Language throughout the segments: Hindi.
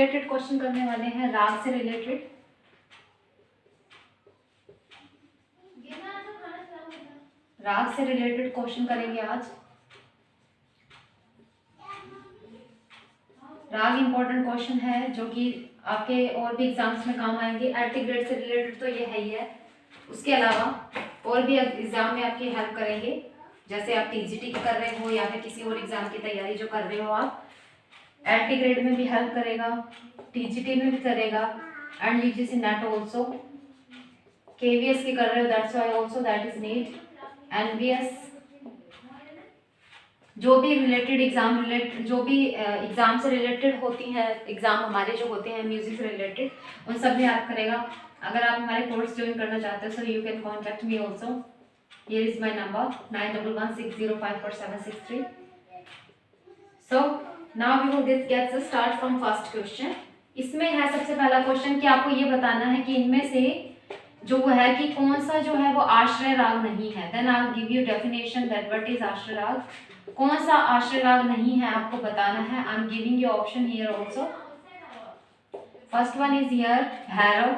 रिलेटेड क्वेश्चन करने वाले हैं, राग से रिलेटेड। राग से रिलेटेड क्वेश्चन करेंगे आज। राग इंपॉर्टेंट क्वेश्चन है जो कि आपके और भी एग्जाम्स में काम आएंगे। एंटी ग्रेड से रिलेटेड तो ये है ही है, उसके अलावा और भी एग्जाम में आपकी हेल्प करेंगे। जैसे आप टीजीटी कर रहे हो या फिर किसी और एग्जाम की तैयारी जो कर रहे हो आप, एंटी ग्रेड में भी हेल्प करेगा, टीजीटी में भी करेगा, and UGC NET also. KVS की कर रहे हो, that's why also that is need. NVS, जो भी रिलेटेड एग्जाम जो भी एग्जाम से रिलेटेड होती हैं, एग्जाम हमारे जो होते हैं म्यूजिक से रिलेटेड, उन सब में हेल्प करेगा। अगर आप हमारे कोर्स ज्वाइन करना चाहते हो, so you can contact me also. Here is my number 9116054763। So now we will get start from first question. इसमें है सबसे पहला क्वेश्चन कि आपको ये बताना है कि इनमें से जो है कि कौन सा जो है वो आश्रय राग नहीं है। Then I will give you definition that what is आश्रय राग। कौन सा आश्रय राग नहीं है आपको बताना है। I am giving you option here also. First one is here Bhairav,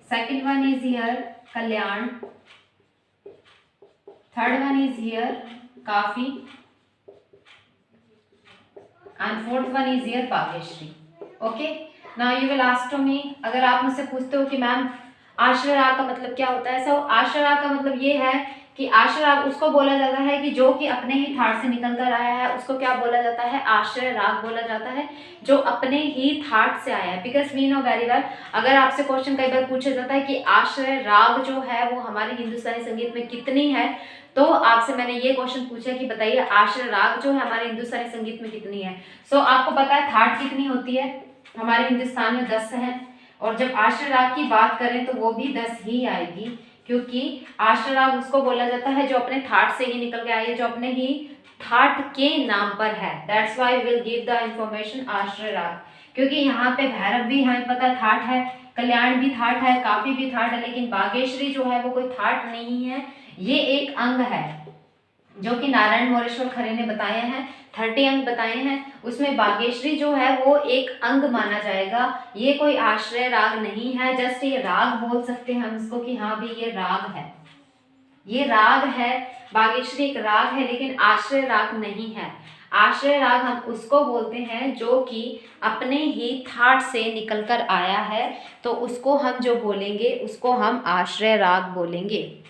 second one is here Kalyan, third one is here Kafi, and fourth one is here Bhagyashree. Okay, now you will ask to me, अगर आप मुझसे पूछते हो कि मैम आश्रय राग का मतलब क्या होता है, सो आश्रय राग का मतलब ये है कि आश्रय राग उसको बोला जाता है कि जो कि अपने ही थाट से निकल कर आया है, उसको क्या बोला जाता है, आश्रय राग बोला जाता है, जो अपने ही थाट से आया है। Because we know very well, अगर आपसे क्वेश्चन कई बार पूछा जाता है कि आश्रय राग जो है वो हमारे हिंदुस्तानी संगीत में कितनी है, तो आपसे मैंने ये क्वेश्चन पूछा कि बताइए आश्रय राग जो है हमारे हिंदुस्तानी संगीत में कितनी है। सो आपको पता है थाट कितनी होती है, हमारे हिंदुस्तान में 10 है, और जब आश्रय राग की बात करें तो वो भी 10 ही आएगी, क्योंकि आश्रय राग उसको बोला जाता है जो अपने थाट से ही निकल के आई है, जो अपने ही थाट के नाम पर है। That's why will give the information आश्रय राग, क्योंकि यहाँ पे भैरव भी हमें पता थाट है, कल्याण भी थाट है, काफी भी थाट है, लेकिन बागेश्वरी जो है वो कोई थाट नहीं है, ये एक अंग है जो कि नारायण मोरेश्वर खरे ने बताए हैं। 30 अंग बताए हैं, उसमें बागेश्वरी जो है वो एक अंग माना जाएगा। ये कोई आश्रय राग नहीं है, जस्ट ये राग बोल सकते हैं हम इसको कि हाँ भी ये राग है, ये राग है, बागेश्वरी एक राग है, लेकिन आश्रय राग नहीं है। आश्रय राग हम उसको बोलते हैं जो कि अपने ही थाट से निकल कर आया है, तो उसको हम जो बोलेंगे उसको हम आश्रय राग बोलेंगे।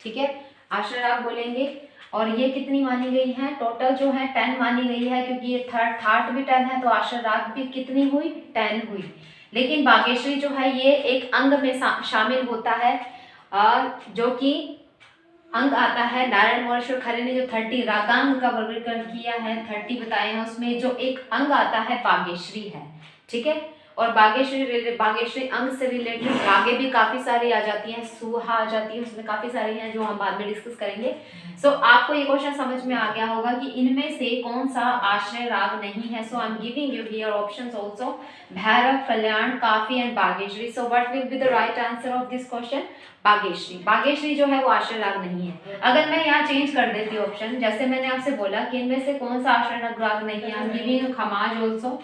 ठीक है, आश्रय राग बोलेंगे। और ये कितनी मानी गई है, टोटल जो है 10 मानी गई है, क्योंकि ये थाट भी 10 है, तो आश्रय राग भी कितनी हुई, 10 हुई। लेकिन बागेश्वरी जो है ये एक अंग में शामिल होता है, जो कि अंग आता है। नारायण मोरेश्वर खरे ने जो 30 रागांग का वर्गीकरण किया है, 30 बताए हैं, उसमें जो एक अंग आता है बागेश्वरी है। ठीक है, और बागेश्वरी अंग से रिलेटेड आगे भी काफी सारी आ जाती हैं, सुहा आ जाती है, उसमें काफी सारी हैं जो हम बाद में डिस्कस करेंगे। सो आपको ये क्वेश्चन समझ में आ गया होगा कि इनमें से कौन सा आश्रय राग नहीं है। So I am giving you here options also, Bhairav, Kalyan, Kafi and Bageshri. So what will be the right answer of this question, Bageshri. Bageshri जो है वो आश्रय राग नहीं है। अगर मैं यहाँ चेंज कर देती हूँ ऑप्शन, जैसे मैंने आपसे बोला कि इनमें से कौन सा आश्रय राग नहीं है, I am giving Khamaj also,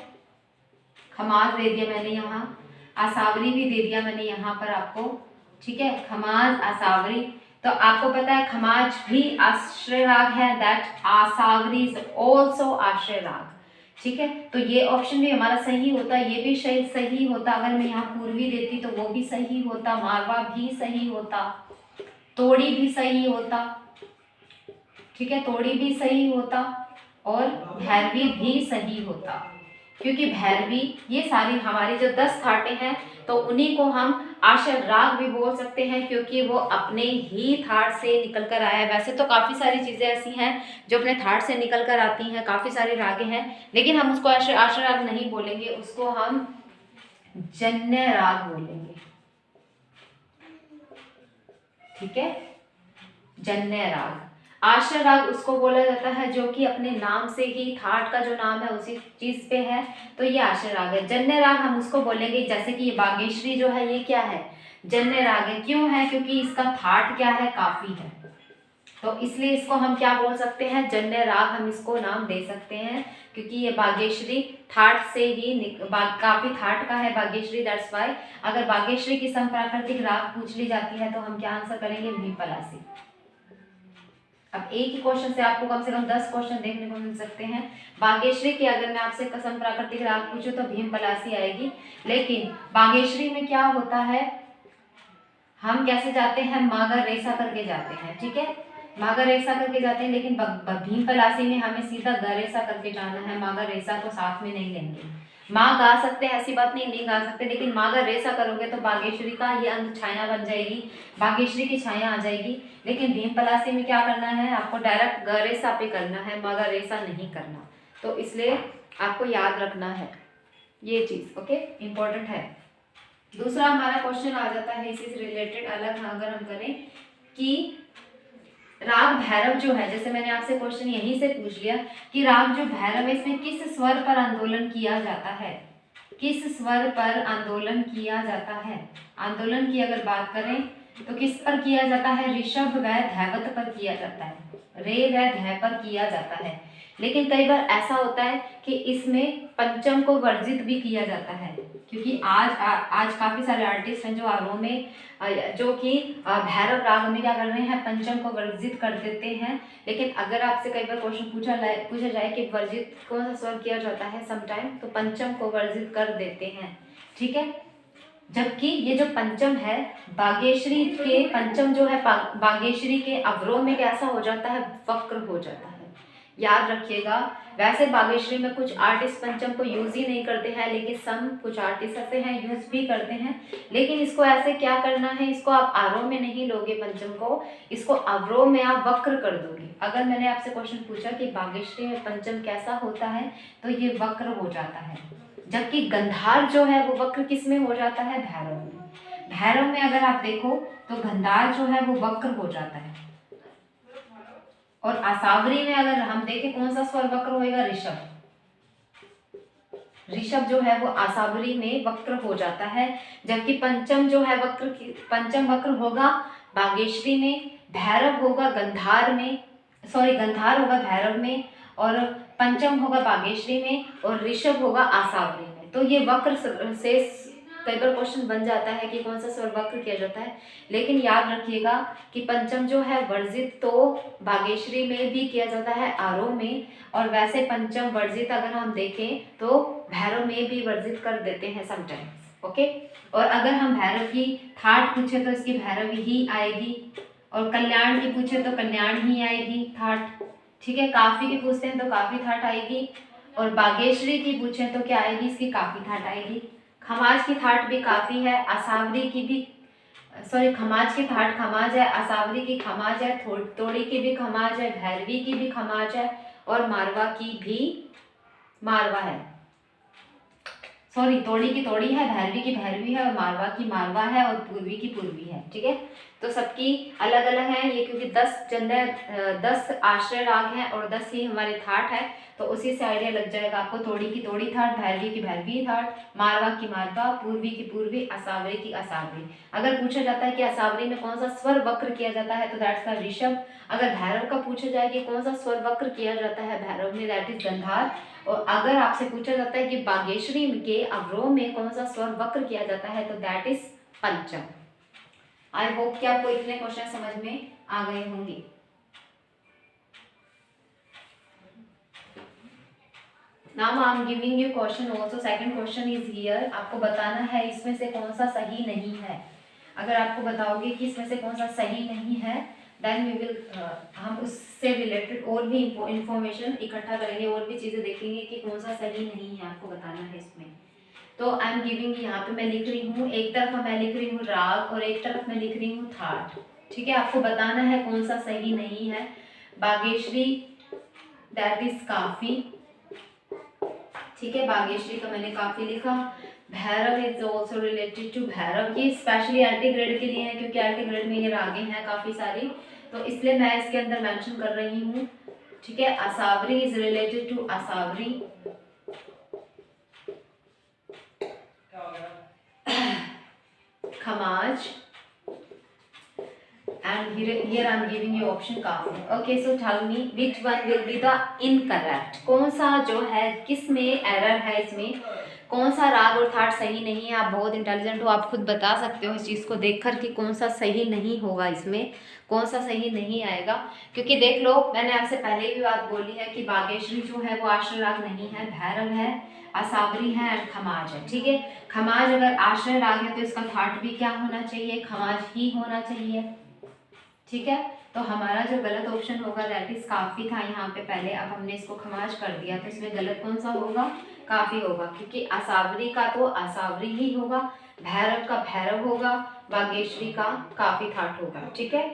Khamaj दे दिया मैंने यहाँ, आसावरी भी दे दिया मैंने यहाँ पर आपको। ठीक है, खमाज, आसावरी, तो आपको पता है खमाज भी आश्रय राग है, दैट आसावरी इज आल्सो आश्रय राग। ठीक है, तो ये ऑप्शन भी हमारा सही होता, ये भी सही होता। अगर मैं यहाँ पूर्वी देती तो वो भी सही होता, मारवा भी सही होता, तोड़ी भी सही होता। ठीक है, तोड़ी भी सही होता, और भैरवी भी सही होता, क्योंकि भैरवी ये सारी हमारी जो 10 थाटें हैं, तो उन्हीं को हम आश्रय राग भी बोल सकते हैं, क्योंकि वो अपने ही थाट से निकल कर आया है। वैसे तो काफ़ी सारी चीज़ें ऐसी हैं जो अपने थाट से निकल कर आती हैं, काफ़ी सारे रागे हैं, लेकिन हम उसको आश्रय राग नहीं बोलेंगे, उसको हम जन्य राग बोलेंगे। ठीक है, जन्य राग। आश्रय राग उसको बोला जाता है जो कि अपने नाम से ही, थाट का जो नाम है उसी चीज पे है, तो ये आश्रय राग है। जन्य राग हम उसको बोलेंगे, जैसे कि ये बागेश्वरी जो है ये क्या है, जन्य राग है। क्यों है, क्योंकि इसका थाट क्या है, काफी है। तो इसलिए इसको हम क्या बोल सकते हैं, जन्य राग हम इसको नाम दे सकते हैं, क्योंकि ये बागेश्वरी थाट से ही काफी थाट का है बागेश्वरी, दैट्स वाई। अगर बागेश्वरी की समप्राकृतिक राग पूछ ली जाती है तो हम क्या आंसर करेंगे, भीम पलासी। अब एक ही क्वेश्चन से आपको कम से कम 10 क्वेश्चन देखने को मिल सकते हैं। बागेश्वरी की अगर मैं आपसे कसम प्राकृतिक राग पूछूं तो भीम पलासी आएगी, लेकिन बागेश्वरी में क्या होता है, हम कैसे जाते हैं, मागा रेसा करके जाते हैं, ठीक है, मागा रेसा करके जाते हैं, लेकिन भीम पलासी में हमें सीधा गरेसा करके जाना है, मागा रेसा को साथ में नहीं लेंगे। माँ गा सकते हैं, ऐसी बात नहीं, नहीं गा सकते, लेकिन मागा रेसा करोगे तो बागेश्वरी का ये अंग छाया बन जाएगी, बागेश्वरी की छाया आ जाएगी। लेकिन भीम पलासी में क्या करना है, आपको डायरेक्ट गरेसा पे करना है, मागा रेसा नहीं करना। तो इसलिए आपको याद रखना है ये चीज, ओके, इंपॉर्टेंट है। दूसरा हमारा क्वेश्चन आ जाता है इसी से रिलेटेड, अलग अगर हम करें कि राग भैरव जो है, जैसे मैंने आपसे क्वेश्चन यहीं से पूछ लिया कि राग जो भैरव है इसमें किस स्वर पर आंदोलन किया जाता है, किस स्वर पर आंदोलन किया जाता है। आंदोलन की अगर बात करें तो किस पर किया जाता है, ऋषभ व धैवत पर किया जाता है, रे व धै पर किया जाता है। लेकिन कई बार ऐसा होता है कि इसमें पंचम को वर्जित भी किया जाता है, क्योंकि आज काफी सारे आर्टिस्ट हैं जो आरोह में जो कि भैरव राग में क्या कर रहे हैं, पंचम को वर्जित कर देते हैं। लेकिन अगर आपसे कई बार क्वेश्चन पूछा जाए कि वर्जित कौन सा स्वर किया जाता है समटाइम, तो पंचम को वर्जित कर देते हैं, ठीक है। जबकि ये जो पंचम है बागेश्वरी के, पंचम जो है बागेश्वरी के अवरोह में कैसा हो जाता है, वक्र हो जाता है, याद रखिएगा। वैसे बागेश्वरी में कुछ आर्टिस्ट पंचम को यूज ही नहीं करते हैं, लेकिन सम कुछ आर्टिस्ट ऐसे हैं यूज भी करते हैं। लेकिन इसको ऐसे क्या करना है, इसको आप आरोह में नहीं लोगे पंचम को, इसको अवरोह में आप वक्र कर दोगे। अगर मैंने आपसे क्वेश्चन पूछा कि बागेश्वरी में पंचम कैसा होता है, तो ये वक्र हो जाता है। जबकि गंधार जो है वो वक्र किस में हो जाता है, भैरव में। भैरव में अगर आप देखो तो गंधार जो है वो वक्र हो जाता है। और आसावरी में अगर हम देखें कौन सा स्वर वक्र होएगा, ऋषभ। ऋषभ जो है वो आसावरी में वक्र हो जाता है। जबकि पंचम जो है पंचम वक्र होगा बागेश्वरी में, भैरव होगा गंधार में, गंधार होगा भैरव में, और पंचम होगा बागेश्वरी में, और ऋषभ होगा आसावरी में। तो ये वक्र से कई बार क्वेश्चन बन जाता है कि कौन सा स्वर वक्र किया जाता है। लेकिन याद रखिएगा कि पंचम जो है वर्जित तो बागेश्वरी में भी किया जाता है आरोह में, और वैसे पंचम वर्जित अगर हम देखें तो भैरव में भी वर्जित कर देते हैं समटाइम्स, ओके। और अगर हम भैरव की थाट पूछे तो इसकी भैरव ही आएगी, और कल्याण की पूछे तो कल्याण ही आएगी थाट, ठीक है। काफी की पूछते हैं तो काफी थाट आएगी, और बागेश्वरी की पूछे तो क्या आएगी, इसकी काफी थाट आएगी। खमाज की थाट भी काफी है, आसावरी की भी, खमाज की थाट खमाज है, आसावरी की खमाज है, तोड़ी की भी खमाज है, भैरवी की भी खमाज है, और मारवा की भी मारवा है। तोड़ी की तोड़ी है, भैरवी की भैरवी है, और मारवा की मारवा है, और पूर्वी की पूर्वी है, ठीक है। तो सबकी अलग अलग है ये, क्योंकि 10 आश्रय राग हैं और 10 ही हमारे थाट है, तो उसी से आइडिया लग जाएगा आपको। तोड़ी की तोड़ी थाट, भैरवी की भैरवी थाट, मारवा की मारवा, पूर्वी की पूर्वी, असावरी की असावरी। अगर पूछा जाता है कि असावरी में कौन सा स्वर वक्र किया जाता है, तो दैट्स द ऋषभ। अगर भैरव का पूछा जाए कि कौन सा स्वर वक्र किया जाता है भैरव में, दैट इज गंधार। और अगर आपसे पूछा जाता है कि बागेश्वरी के अवरोह में कौन सा स्वर वक्र किया जाता है, तो दैट इज पंचम। आई होप कि आपको इतने क्वेश्चन समझ में आ गए होंगे। Now I am giving you question also. Second question is here, आपको बताना है इसमें से कौन सा सही नहीं है। अगर आपको बताओगे कि इसमें से कौन सा सही नहीं है, देन वी विल हम उससे रिलेटेड और भी इंफॉर्मेशन इकट्ठा करेंगे, और भी चीज़ें देखेंगे कि कौन सा सही नहीं है, आपको बताना है इसमें। तो आई एम गिविंग, यहाँ पे मैं लिख रही हूँ, एक तरफ मैं लिख रही हूँ राग और एक तरफ मैं लिख रही हूँ थाट, ठीक है। आपको बताना है कौन सा सही नहीं है। बागेश्वरी दैट इज काफी, ठीक है, बागेश्वरी का मैंने काफी लिखा। Bhairav is also related to Bhairav, ये स्पेशली एल्टी ग्रेड के लिए है, क्योंकि एल्टी ग्रेड में ये रागे हैं काफी सारी, तो इसलिए मैं इसके अंदर मेंशन कर रही हूँ, ठीक है। Asavari is related to Asavari, Khamaj and here I am giving you option काफी. Okay, so tell me which one will be the incorrect. कौन सा जो है किस में एरर है, इसमें कौन सा राग और थाट सही नहीं है. आप बहुत इंटेलिजेंट हो, आप खुद बता सकते हो इस चीज़ को देखकर कि कौन सा सही नहीं होगा, इसमें कौन सा सही नहीं आएगा. क्योंकि देख लो, मैंने आपसे पहले भी बात बोली है कि बागेश्वरी जो है वो आश्रय राग नहीं है, भैरव है, असावरी है और खमाज है. ठीक है, खमाज अगर आश्रय राग है तो इसका थाट भी क्या होना चाहिए, खमाज ही होना चाहिए. ठीक है, तो हमारा जो गलत ऑप्शन होगा दैट इज काफी था यहाँ पे पहले. अब हमने इसको खमाज कर दिया तो इसमें गलत कौन सा होगा, काफी होगा. क्योंकि असावरी का तो असावरी ही होगा, भैरव का भैरव होगा, बागेश्वरी का काफी थाट होगा. ठीक है,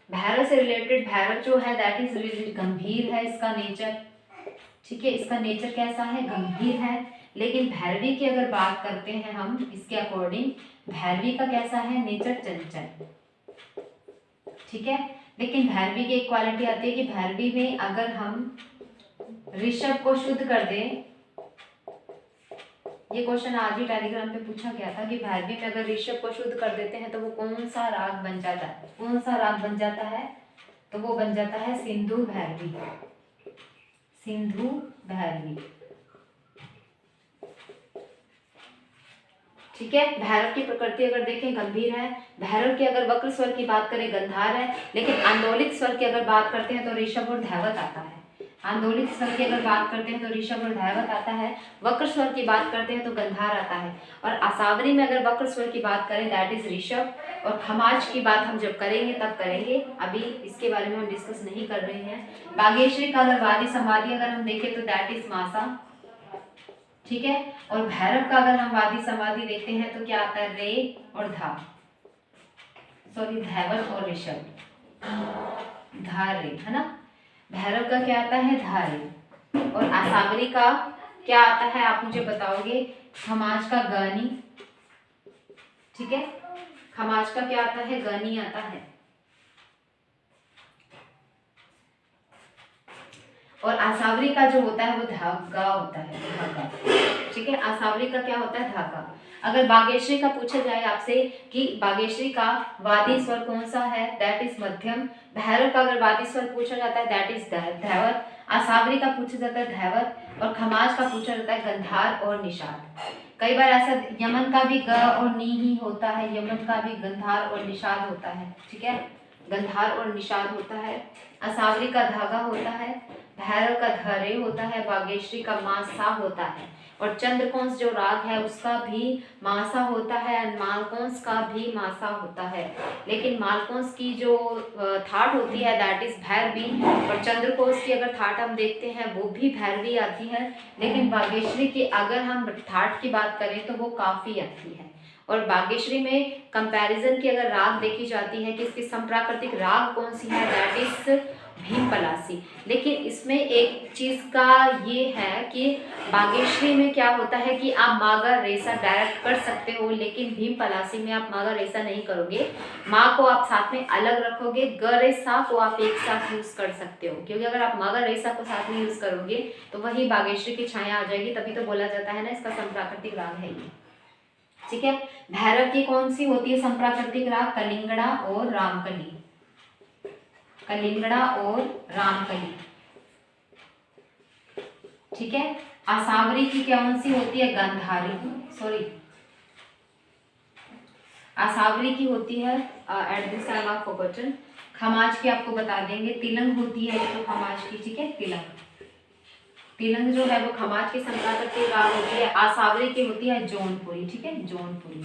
भैरव से रिलेटेड भैरव जो है दैट इज गंभीर है इसका नेचर. ठीक है, इसका नेचर कैसा है, गंभीर है. लेकिन भैरवी की अगर बात करते हैं हम इसके अकॉर्डिंग, भैरवी का कैसा है नेचर, चंचल. ठीक है, लेकिन भैरवी की एक क्वालिटी आती है कि भैरवी में अगर हम ऋषभ को शुद्ध कर दें, ये क्वेश्चन आज ही टेलीग्राम पे पूछा गया था कि भैरवी में अगर ऋषभ को शुद्ध कर देते हैं तो वो कौन सा राग बन जाता है, कौन सा राग बन जाता है, तो वो बन जाता है सिंधु भैरवी. सिंधु भैरवी. ठीक है, भैरव की प्रकृति अगर देखें गंभीर है. भैरव की अगर वक्र स्वर की बात करें गंधार है. लेकिन आंदोलित स्वर की अगर बात करते हैं तो ऋषभ और धैवत आता है. आंदोलित स्वर की अगर बात करते हैं तो ऋषभ और धैवत आता है. वक्र स्वर की बात करते हैं तो गंधार आता है. और असावरी में अगर वक्र स्वर की बात करें दैट इज ऋषभ. और खमाज की बात हम जब करेंगे तब करेंगे, अभी इसके बारे में हम डिस्कस नहीं कर रहे हैं. बागेश्वरी का अगर वादी संवादी अगर हम देखें तो दैट इज मासा. ठीक है, और भैरव का अगर हम वादी संवादी देखते हैं तो क्या आता है, रे और धा, सॉरी धैवत और ऋषभ, धारे, है ना. भैरव का क्या आता है, धारे. और असावरी का क्या आता है आप मुझे बताओगे, खमाज का गानी. ठीक है, खमाज का क्या आता है, गानी आता है. और असावरी का जो होता है वो धागा होता है, धागा. ठीक है, असावरी का क्या होता है, धागा. अगर बागेश्वरी का पूछा जाए आपसे कि बागेश्वरी का वादी स्वर कौन सा है, दैट इज मध्यम. भैरव का अगर वादी स्वर पूछा जाता है दैट इज धैवत. असावरी का पूछा जाता है धैवत. और खमाज का पूछा जाता है गंधार और निषाद. कई बार ऐसा यमन का भी ग और नी ही होता है, यमन का भी गंधार और निषाद होता है. ठीक है, गंधार और निषाद होता है. असावरी का धागा होता है, भैरव का धरे होता है, बागेश्वरी का मासा होता है. और चंद्रकोंस जो राग है उसका भी मासा होता है और मालकोंस का भी मासा होता है. लेकिन मालकोंस की जो थाट होती है दैट इज भैरवी. और चंद्रकोंस की अगर थाट हम देखते हैं वो भी भैरवी आती है. लेकिन बागेश्वरी की अगर हम थाट की बात करें तो वो काफी आती है. और बागेश्वरी में कंपैरिजन की अगर राग देखी जाती है कि इसकी संप्राकृतिक राग कौन सी है दैट इज भीम पलासी. लेकिन इसमें एक चीज का ये है कि बागेश्वरी में क्या होता है कि आप मागा रेसा डायरेक्ट कर सकते हो, लेकिन भीम पलासी में आप मागा रेसा नहीं करोगे. माँ को आप साथ में अलग रखोगे, ग रेसा को आप एक साथ यूज कर सकते हो. क्योंकि अगर आप मागा रेसा को साथ में यूज करोगे तो वही बागेश्वरी की छाया आ जाएगी. तभी तो बोला जाता है ना इसका संप्राकृतिक राग है ये. ठीक है, भैरव की कौन सी होती है संप्राकृतिक राग, कलिंगड़ा और रामकली. कलिंगड़ा और रामकली. ठीक है, असावरी की कौन सी होती है, गंधारी, सॉरी असावरी की होती है at this time of forgotten. Khamaj की आपको बता देंगे, तिलंग होती है तो खमाज की. ठीक है, तिलंग. तिलंग जो है वो खमाज की संप्राकृतिक राग होती है. असावरी की होती है जौनपुरी. ठीक है, जौनपुरी.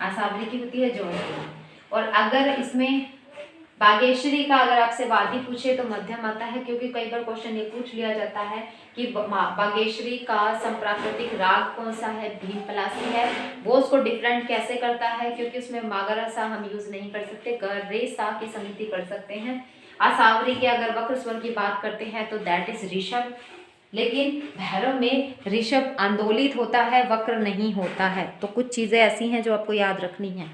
असावरी की होती है जौनपुरी. और अगर इसमें बागेश्वरी का अगर आपसे वादी पूछे तो मध्यम आता है. क्योंकि कई बार क्वेश्चन ये पूछ लिया जाता है कि बागेश्वरी का संप्राकृतिक राग कौन सा है, भीम पलासी है. वो उसको डिफरेंट कैसे करता है, क्योंकि उसमें मागरा सा हम यूज नहीं कर सकते, ग रे सा की संगति कर सकते हैं. असावरी के अगर वक्र स्वर की बात करते हैं तो दैट इज ऋषभ. लेकिन भैरव में ऋषभ आंदोलित होता है, वक्र नहीं होता है. तो कुछ चीजें ऐसी हैं जो आपको याद रखनी है.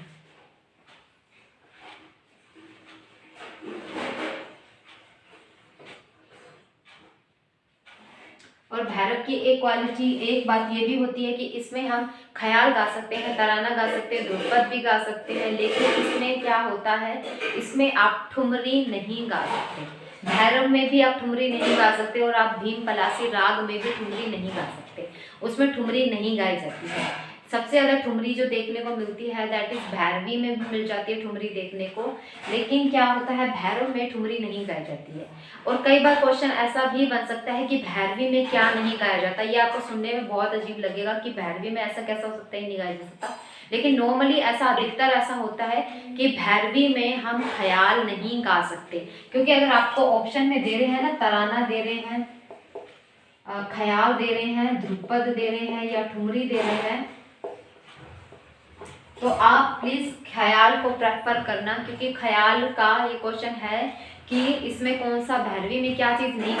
और भैरव की एक क्वालिटी, एक बात ये भी होती है कि इसमें हम ख्याल गा सकते हैं, तराना गा सकते हैं, ध्रुपद भी गा सकते हैं, लेकिन इसमें क्या होता है, इसमें आप ठुमरी नहीं गा सकते। भैरव में भी आप ठुमरी नहीं गा सकते और आप भीम पलासी राग में भी ठुमरी नहीं गा सकते, उसमें ठुमरी नहीं गाई जाती है। सबसे ज़्यादा ठुमरी जो देखने को मिलती है दैट इज भैरवी में भी मिल जाती है ठुमरी देखने को, लेकिन क्या होता है भैरव में ठुमरी नहीं गाई जाती है। और कई बार क्वेश्चन ऐसा भी बन सकता है कि भैरवी में क्या नहीं गाया जाता। ये आपको सुनने में बहुत अजीब लगेगा कि भैरवी में ऐसा कैसा हो सकता है, नहीं गाया जा सकता, लेकिन नॉर्मली ऐसा अधिकतर ऐसा होता है कि भैरवी में हम ख्याल नहीं गा सकते, क्योंकि अगर आपको ऑप्शन में दे रहे हैं ना, तराना दे रहे हैं, ख्याल दे रहे हैं, ध्रुपद दे रहे हैं या ठुमरी दे रहे हैं, तो आप प्लीज ख्याल को प्रेफर करना, क्योंकि ख्याल का ये क्वेश्चन है कि इसमें कौन सा भैरवी में क्या चीज़ नहीं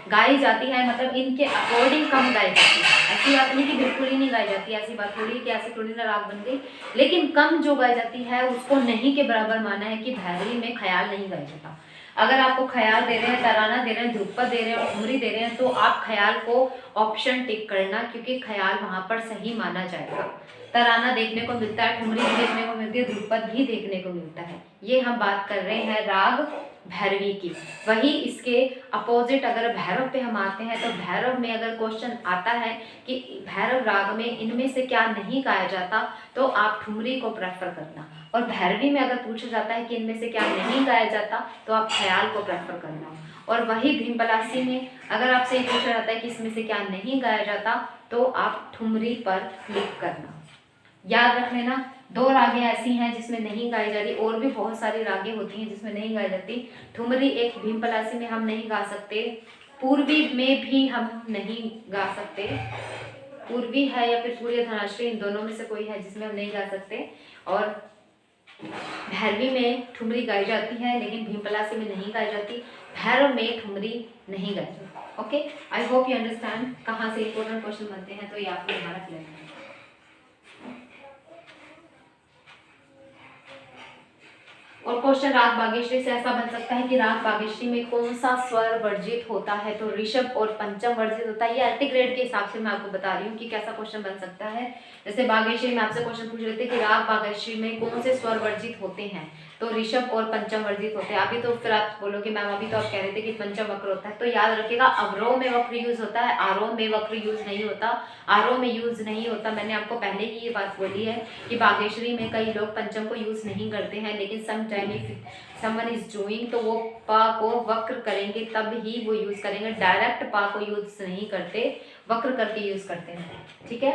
गाई जाती है, मतलब इनके अकॉर्डिंग कम गाई जाती है। ऐसी बात नहीं कि बिल्कुल ही नहीं गाई जाती, ऐसी बात थोड़ी कि ऐसी थोड़ी ना राग बन गई, लेकिन कम जो गाई जाती है उसको नहीं के बराबर माना है कि भैरवी में ख्याल नहीं गाया जाता। अगर आपको ख्याल दे रहे हैं, तराना दे रहे हैं, ध्रुपद दे रहे हैं और ठुमरी दे रहे हैं, तो आप ख्याल को ऑप्शन टिक करना, क्योंकि ख्याल वहां पर सही माना जाएगा। तराना देखने को मिलता है, ठुमरी भी देखने को मिलती है, ध्रुपद भी देखने को मिलता है। ये हम बात कर रहे हैं राग भैरवी की। वही इसके अपोजिट अगर भैरव पे हम आते हैं, तो भैरव में अगर क्वेश्चन आता है कि भैरव राग में इनमें से क्या नहीं गाया जाता, तो आप ठुमरी को प्रेफर करना। और भैरवी में अगर पूछा जाता है कि इनमें से क्या नहीं गाया जाता, तो आप ख्याल को प्रेफर करना। और वही भीम पलासी में अगर आपसे ये पूछा जाता है कि इसमें से क्या नहीं गाया जाता, तो आप ठुमरी पर क्लिक करना। याद रख लेना, 2 रागें ऐसी हैं जिसमें नहीं गाई जाती, और भी बहुत सारी रागें होती हैं जिसमें नहीं गाई जाती। ठुमरी एक भीम पलासी में हम नहीं गा सकते, पूर्वी में भी हम नहीं गा सकते, पूर्वी है या फिर सूर्य धनाश्री, इन दोनों में से कोई है जिसमें हम नहीं गा सकते। और भैरवी में ठुमरी गाई जाती है, लेकिन भीम पलासी में नहीं गाई जाती। भैरव में ठुमरी नहीं गाई जाती। Okay, I hope you understand कहाँ से इंपॉर्टेंट क्वेश्चन बनते हैं, तो ये आपको हमारा क्लियर है। और क्वेश्चन राग बागेश्वरी से ऐसा बन सकता है कि राग बागेश्वरी में कौन सा स्वर वर्जित होता है, तो ऋषभ और पंचम वर्जित होता है। ये एल्टी ग्रेड के हिसाब से मैं आपको बता रही हूँ कि कैसा क्वेश्चन बन सकता है। जैसे बागेश्वरी में आपसे क्वेश्चन पूछ रहे थे कि राग बागेश्वरी में कौन से स्वर वर्जित होते हैं, तो ऋषभ और पंचम वर्जित होते हैं। अभी तो फिर आप बोलोगे मैम अभी तो आप कह रहे थे कि पंचम वक्र होता है, तो याद रखिएगा अवरोह में वक्र यूज होता है, आरोह में वक्र यूज नहीं होता। आरोह में यूज नहीं होता, मैंने आपको पहले ही ये बात बोली है कि बागेश्वरी में कई लोग पंचम को यूज नहीं करते हैं, लेकिन sometime if someone is doing तो वो पा को वक्र करेंगे तब ही वो यूज करेंगे, डायरेक्ट पा को यूज नहीं करते, वक्र करके यूज करते हैं। ठीक है,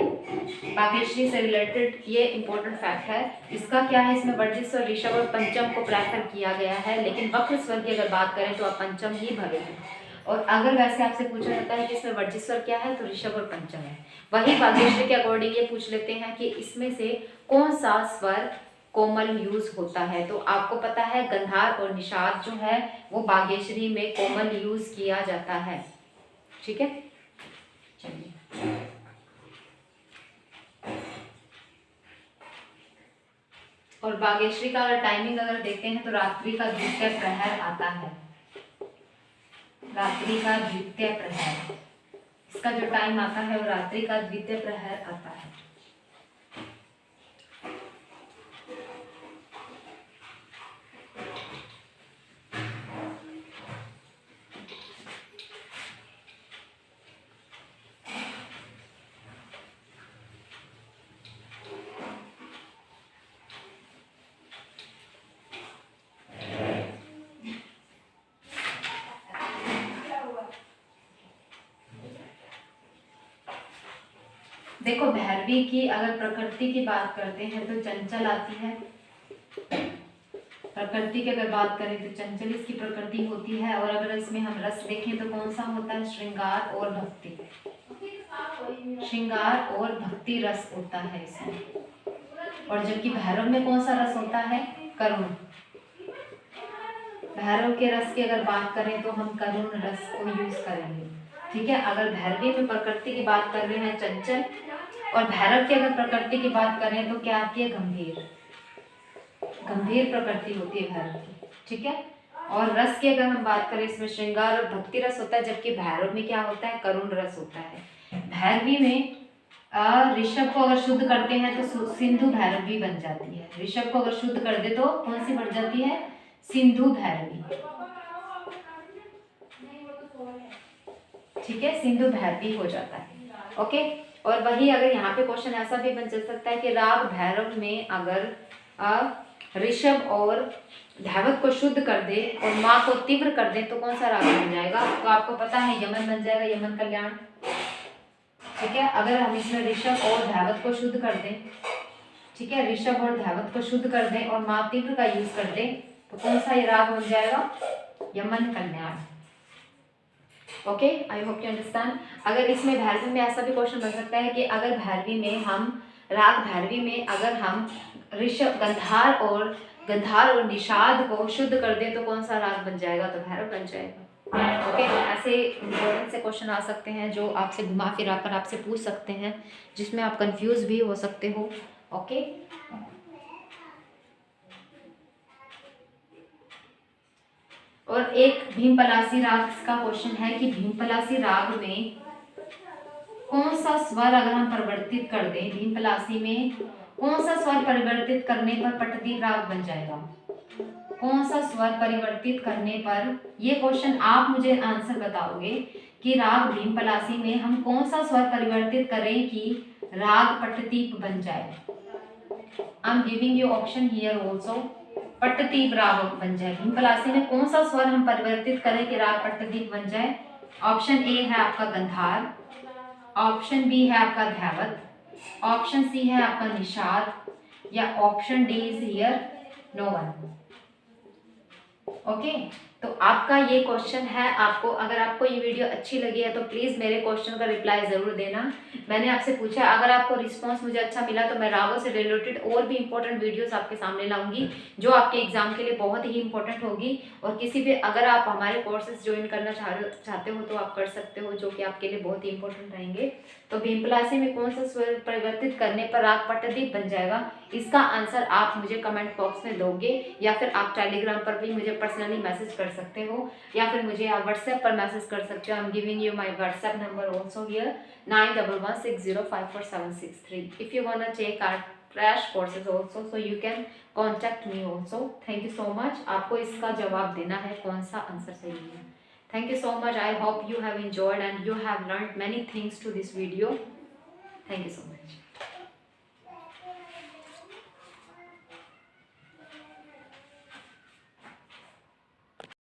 बागेश्वरी से रिलेटेड ये इंपॉर्टेंट फैक्ट है। इसका क्या है, इसमें वर्जित स्वर ऋषभ और पंचम को प्रेफर किया गया है, लेकिन वक्र स्वर की अगर बात करें तो आप पंचम ही भरेंगे। और अगर वैसे आपसे पूछा जाता है कि इसमें वर्जित स्वर क्या है, तो ऋषभ और पंचम है। वही बागेश्वरी के अकॉर्डिंग ये पूछ लेते हैं कि इसमें से कौन सा स्वर कोमल यूज होता है, तो आपको पता है गंधार और निषाद जो है वो बागेश्वरी में कोमल यूज किया जाता है। ठीक है, चलिए और बागेश्वरी का अगर टाइमिंग अगर देखते हैं तो रात्रि का द्वितीय प्रहर आता है, रात्रि का द्वितीय प्रहर, इसका जो टाइम आता है वो रात्रि का द्वितीय प्रहर आता है। देखो भैरवी की अगर प्रकृति की बात करते हैं तो चंचल आती है, प्रकृति की अगर बात करें तो चंचल इसकी प्रकृति होती है। और अगर इसमें हम रस देखें तो कौन सा होता है, श्रृंगार और भक्ति, श्रृंगार और भक्ति रस होता है इसमें। और जबकि भैरव में कौन सा रस होता है, करुण। भैरव के रस की अगर बात करें तो हम करुण रस को यूज करेंगे। ठीक है, अगर भैरवी में प्रकृति की बात कर रहे हैं चंचल, और भैरव की अगर प्रकृति की बात करें तो क्या आती है, गंभीर, गंभीर प्रकृति होती है भैरव की। ठीक है, और रस की अगर हम बात करें, इसमें श्रृंगार और भक्ति रस होता है, जबकि भैरव में क्या होता है, करुण रस होता है। भैरवी में ऋषभ को अगर शुद्ध करते हैं तो सिंधु भैरवी बन जाती है। ऋषभ को अगर शुद्ध कर दे तो कौन सी बन जाती है, सिंधु भैरवी। ठीक है, सिंधु भैरवी हो जाता है। ओके, और वही अगर यहाँ पे क्वेश्चन ऐसा भी बन सकता है कि राग भैरव में अगर ऋषभ और धैवत को शुद्ध कर दे और माँ को तीव्र कर दे तो कौन सा राग बन जाएगा, तो आपको पता है यमन बन जाएगा, यमन कल्याण। ठीक है, अगर हम इसमें ऋषभ और धैवत को शुद्ध कर दें, ठीक है, ऋषभ और धैवत को शुद्ध कर दें और माँ तीव्र का यूज कर दें तो कौन सा ये राग बन जाएगा, Yaman Kalyan. Okay, I hope you understand. अगर इसमें भैरवी में ऐसा भी क्वेश्चन बन सकता है कि अगर भैरवी में हम राग भैरवी में अगर हम ऋषभ गंधार और निषाद को शुद्ध कर दें तो कौन सा राग बन जाएगा, तो भैरव बन जाएगा। ओके, ऐसे इम्पोर्टेंट से क्वेश्चन आ सकते हैं जो आपसे घुमा फिरा कर आपसे पूछ सकते हैं, जिसमें आप कंफ्यूज भी हो सकते हो। ओके, और एक भीमपलासी राग का क्वेश्चन है कि भीमपलासी राग में कौन सा स्वर अगर हम परिवर्तित कर दें, भीमपलासी में कौन सा स्वर परिवर्तित करने पर पट्टदीप राग बन जाएगा, कौन सा स्वर परिवर्तित करने पर, ये क्वेश्चन आप मुझे आंसर बताओगे कि राग भीमपलासी में हम कौन सा स्वर परिवर्तित करें कि राग पट्टदीप बन जाए। I am giving you option here also, Patdeep राग बन जाए। भीमपलासी में कौन सा स्वर हम परिवर्तित करें कि राग पट्टदीप बन जाए। ऑप्शन ए है आपका गंधार, ऑप्शन बी है आपका धैवत, ऑप्शन सी है आपका निषाद, या option D is here no one. Okay, तो आपका ये क्वेश्चन है। आपको अगर आपको ये वीडियो अच्छी लगी है तो प्लीज़ मेरे क्वेश्चन का रिप्लाई ज़रूर देना। मैंने आपसे पूछा, अगर आपको रिस्पांस मुझे अच्छा मिला तो मैं रागों से रिलेटेड और भी इंपॉर्टेंट वीडियोस आपके सामने लाऊंगी जो आपके एग्जाम के लिए बहुत ही इंपॉर्टेंट होगी। और किसी भी अगर आप हमारे कोर्सेज ज्वाइन करना चाहते हो तो आप कर सकते हो, जो कि आपके लिए बहुत ही इंपॉर्टेंट रहेंगे। तो भीमपलासी में कौन सा स्वर परिवर्तित करने पर राग पट्टदीप बन जाएगा, इसका आंसर आप मुझे कमेंट बॉक्स में दोगे, या फिर आप टेलीग्राम पर भी मुझे पर्सनली मैसेज कर सकते हो, या फिर मुझे आप व्हाट्सएप पर मैसेज कर सकते हो। I am giving you my WhatsApp number also here 9116054763। If you want to take our crash courses also so you can contact me also. Thank you so much. आपको इसका जवाब देना है कौन सा आंसर सही है। Thank you so much. I hope you have enjoyed and you have learned many things to this video. Thank you so much.